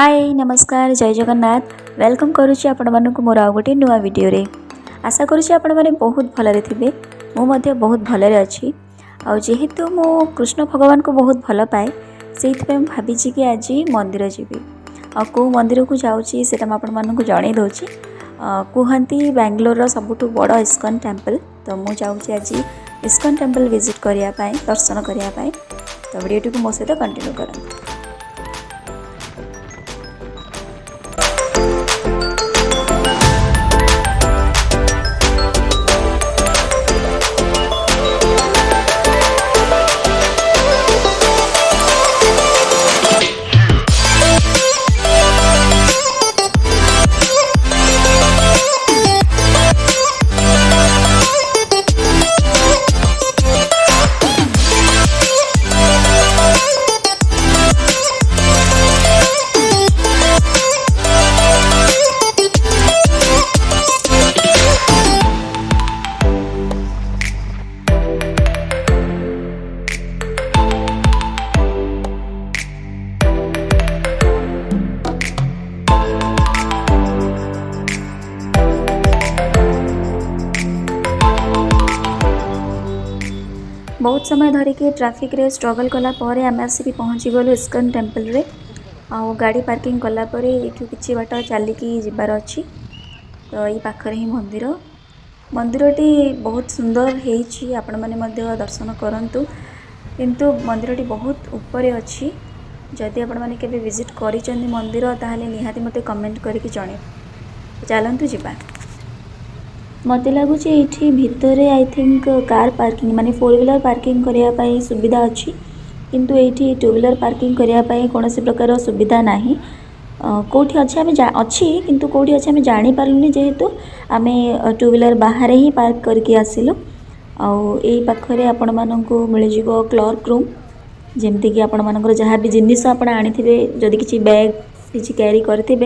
हाय नमस्कार जय जगन्नाथ वेलकम करुच्ची आपण मानक मोर आ गोटे नुआ वीडियो रे आशा करुच्ची आपण माने बहुत भलरे थिबे मो मध्ये बहुत भलरे अछि आ जेहेतु मो कृष्ण भगवान को बहुत भल पाए सेइथि भाभी कि आज मंदिर जीवी आ को मंदिर को जाउची सेटा आपण मानक जणै दउची कुहंती बेंगलोर रो सबुठु बड़ इस्कॉन टेम्पल तो मु जाउची आज इस्कॉन टेम्पल विजिट करिया पाए दर्शन करिया पाए तो वीडियो को मो सहित कंटिन्यू करंतु। बहुत समय धरिकी ट्रैफिक रे स्ट्रगल कला परे आम आसिक पहुँची गलु इस्कॉन टेम्पल रे आ गाड़ी पार्किंग कला परे एठू किछि बाट चलिकी जिबार अछि तो ये पाखरे ही मंदिर मंदिरटी बहुत सुंदर हेछि आपण माने मध्य दर्शन करंतु किंतु मंदिरटी बहुत ऊपर अछि जदि आपण माने केबे विजिट करिचंदी मंदिर ताहाले निहाती मते कमेंट करके जणे चलंतु जिबा मत लगुच ये भितर आई थिंक कार पार्किंग माने 4 व्हीलर पार्किंग करने सुविधा अच्छी किंतु ये 2 व्हीलर पार्किंग करने कौन प्रकार सुविधा नाही कौटी अच्छे आम अच्छी किंतु कौटी अच्छे आम जानी पार्लुनी जेहेतु आम 2 व्हीलर बाहर ही पार्क करके आसिलु आई पाखरे आपण मानकु मिल क्लर्क रूम जमती कि आपण मानकर जहाँ भी जिनिस आपण आनी जदि किसी बैग किसी कैरी करते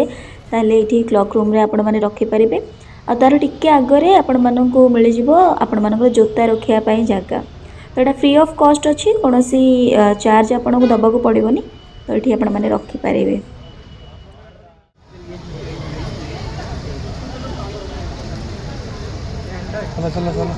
ताले ये क्लर्क रूम रे आपण माने रखि पारिबे आ तार टिके आगरे आपण मानकु मिल जिवो आपण मानकर जोता रखिया पई जगह तो एटा फ्री ऑफ कॉस्ट अछि कोनोसी चार्ज आपण को दबा को पड़िबोनी तो एठी आपण माने रखि पारिबे। चलो चलो चलो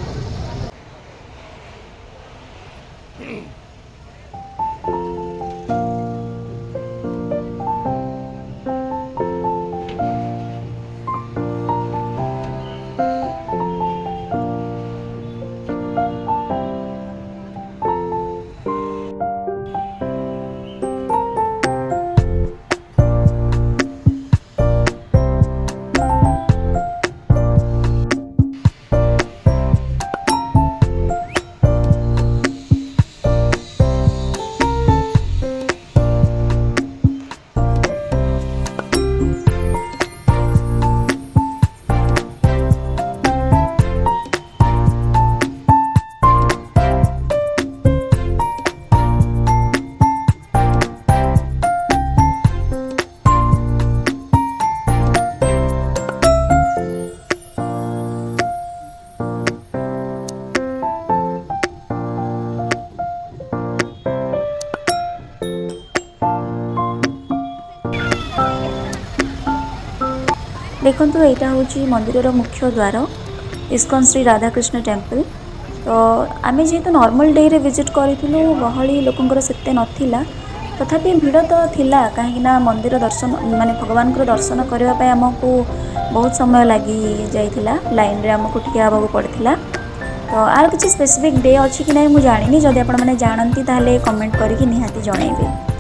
देखो यहाँ हूँ मंदिर मुख्य द्वार इस्कॉन श्री राधाकृष्ण टेम्पल तो आम जेहेतु नॉर्मल डे रे विजिट करूँ गहली लोकंर सेते नथिला तथापि भीड़ तो थिला कहीं मंदिर दर्शन माने भगवान को दर्शन करने आमको बहुत समय लगी जाइथिला लाइन रे आमको ठिया होगा पड़ता तो आर किसी स्पेसिफिक डे अच्छी कि ना मुझे जानी जदि आपण मैंने जानती ताहले कमेंट करके निहाती जनइबे।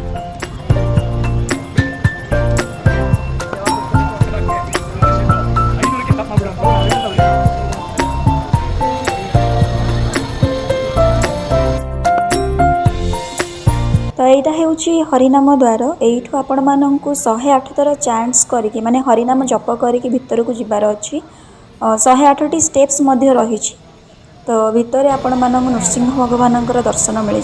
तो यहाँ हूँ हरिनाम द्वार यू आपण मानक 108 थर चांट्स करके माने हरिनाम जप करके भितर को जीवार अच्छी 108टी स्टेप्स रही तो भितर आपण मानक नृसिंह भगवान दर्शन मिल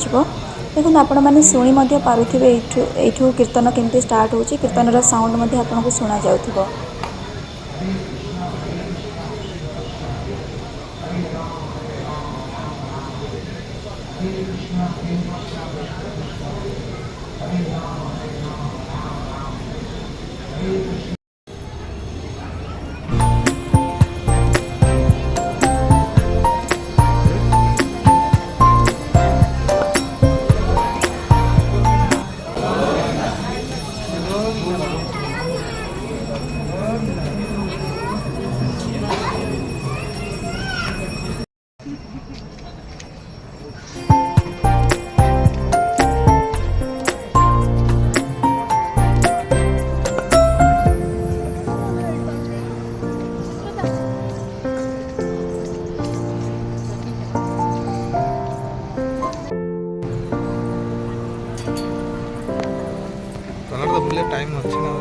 देखो आपण मैंने शुणी पारे यू कीर्तन केमती स्टार्ट हो कीर्तन साउंड आपको शुणा जाउथिबो। बुले टाइम अच्छे ना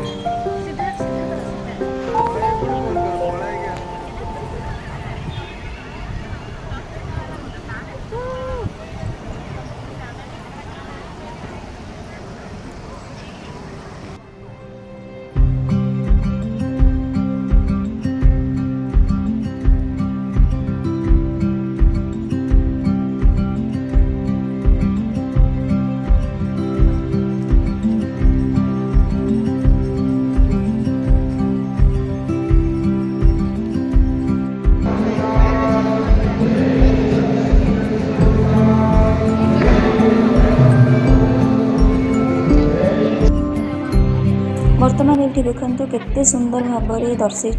बर्तमान ये देखते केते सुंदर भाव में दर्शाई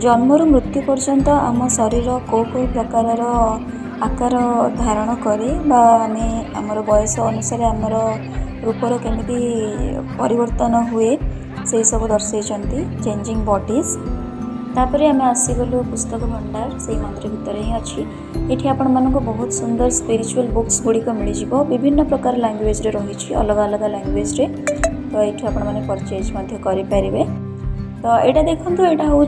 जन्मरू मृत्यु पर्यंत आम शरीर कौ प्रकार आकार धारण करे आमे आमर बयस अनुसार आमर रूपर केमिति परिवर्तन हुए से सब दर्शाई चेंजिंग बॉडीज। तापर आम आसीगलु पुस्तक भंडार से मंदिर भितर ही अच्छी ये आपण मानक बहुत सुंदर स्पिरिचुअल बुक्स गुड़िक मिल विभिन्न प्रकार लैंग्वेज रे रही अलग अलग लैंग्वेज रे तो ये आपण मैंने परचेज करें। तो यहाँ देखो यहाँ हूँ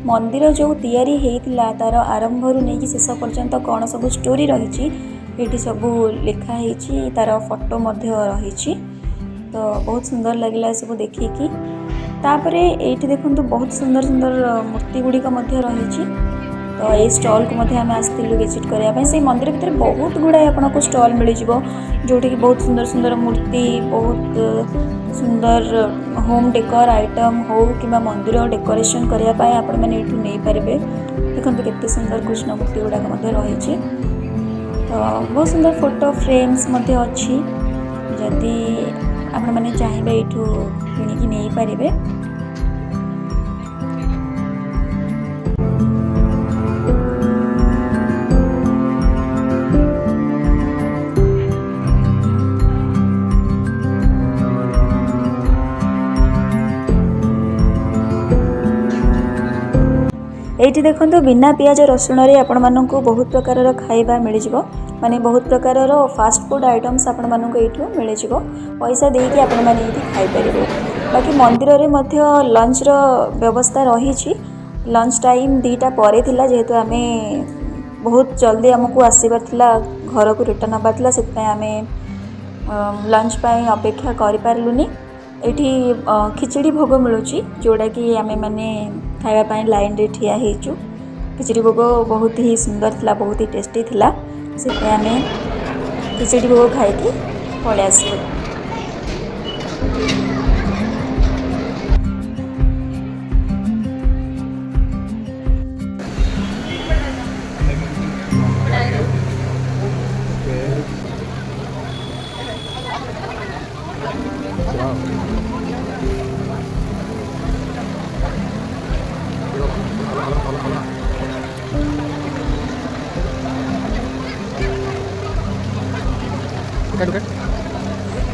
मंदिर जो तैयारी होता तार आरंभ रू नहीं शेष पर्यंत कौन सब स्टोरी रही ये सब लिखाही तार फोटो रही तो बहुत सुंदर लगे सब देखिकी। तापर ये देखो बहुत सुंदर सुंदर मूर्ति गुड़िक रही तो ये स्टॉल को आम आसलु विजिट करने से मंदिर भितर बहुत गुड़ाए आपको स्टॉल मिल जोटि कि बहुत सुंदर सुंदर मूर्ति बहुत सुंदर होम डेकोर आइटम हो कि मंदिर डेकोरेशन करने आपण मैंने नहीं पारे। देखो केते सुंदर कृष्ण मूर्ति गुड़ाक रही तो बहुत सुंदर फोटो फ्रेम्स अच्छी जदि आपण मैंने चाहिए यू किणिकी नहीं पारे। ये देखो बिना पियाज रसुण आपण मानक बहुत प्रकार खाइबा मिल माने बहुत प्रकार फास्ट फूड आइटम्स आपण मानक ये मिल पैसा देकी आपण मैंने ये खाईपर। बाकी मंदिर में लंच व्यवस्था रही लंच टाइम 2टा पर थिला जेहेतु आम बहुत जल्दी आमको आसबार घर को रिटर्न हबार से आम लंच पाई अपेक्षा करें। एठी खिचड़ी भोग मिलूँ जोड़ा कि आम मैंने खावाई लाइन रे ठिया होचु। खिचड़ी भोग बहुत ही सुंदर थिला बहुत ही टेस्टी थिला से आम खिचड़ी भोग खाई पलि आसलु।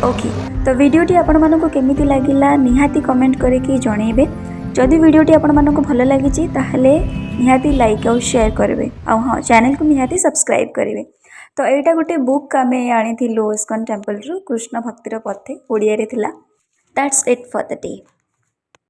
ओके तो वीडियोटी आपण मानक केमिति लागिला निहाती कमेंट करके जनइबे। जदि वीडियोटी आपण मानक भल लगी ताहले निहाती लाइक और शेयर करेंगे और हाँ चैनल को निहाती सब्सक्राइब करेंगे। तो यहाँ गोटे बुक आम आनी इस्कॉन टेम्पल रु कृष्ण भक्तिर पथे ओडिया रे थिला। That's it for the day.